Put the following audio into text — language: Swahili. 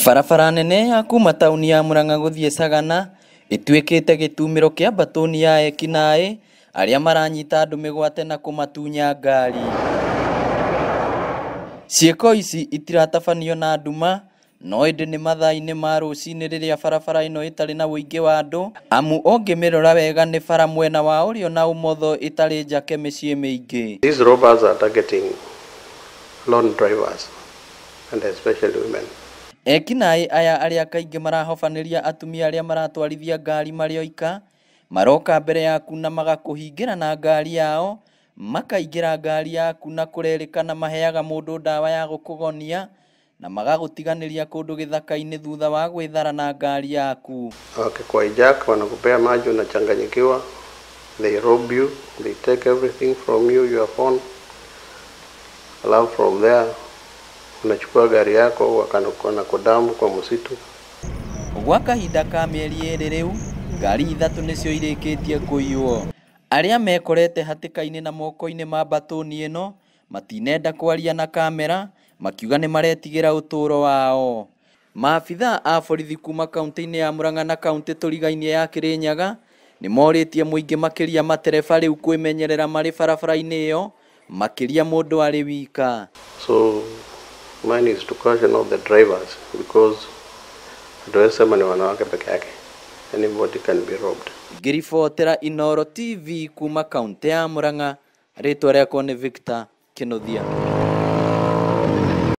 Barabara nene ya kuuma tauni ya Murangá guthii Sagana ituĩkĩte gĩtumĩro kĩa mbatoni ya ekinaĩ arĩa maranyita andũ mĩgwate na kũmatunya ngari. Ciĩko ici itiratabanio na nduma, no ĩndĩ nĩ mathaa-inĩ ma rũcinĩ rĩrĩa barabara ĩno ĩtarĩ na ũingĩ wa andũ, amu ũngĩmĩrora wega nĩ bara mwena wa ũrĩo na ũmotho ĩtarĩ njake mĩciĩ mĩingĩ. These robbers are targeting lone drivers and especially women. Ekinaĩ aya arĩa kaingĩ marahobanĩria atumia arĩa maratwarithia ngari marĩ oika, maroka mbere yaku na magakũhingĩra na ngari yao, makaingĩra ngari yaku na kũrerĩkana maheaga mũndũ ndawa ya gũkũgonia na magagũtiganĩria kũndũ gĩthaka-inĩ thutha wa gwĩthara na ngari yaku. Wakikuhijack, wanakupea maji, unachanganyikiwa, they rob you, they take everything from you, your phone, alafu from there unachukua gari yako wanakudamu kwa msitu. Gwa kahinda ka mĩeri ĩrĩ rĩu, ngari ithatũ nĩcio irĩkĩtie kũiywo. Arĩa mekorete hatĩka-inĩ na moko-inĩ ma mbatoni ĩno matinenda kwaria na kamera, makiuga nĩ maretigĩra ũtũũro wao. Maabithaa a borithi kuuma kaunti-inĩ ya Murangá na kaunti tũrigainie ya Kirinyaga nĩ morĩtie mũingĩ makiria matereba rĩu kwĩmenyerera marĩ barabara-inĩ ĩyo, makiria mũndũ arĩ wika. So mine is to caution all the drivers because sema ni wanawake peke yake. Anybody can be robbed. Ngĩribotera Inooro TV kuuma kaunti ya Murangá, rĩtwa rĩakwa nĩ Victor Kĩnuthia.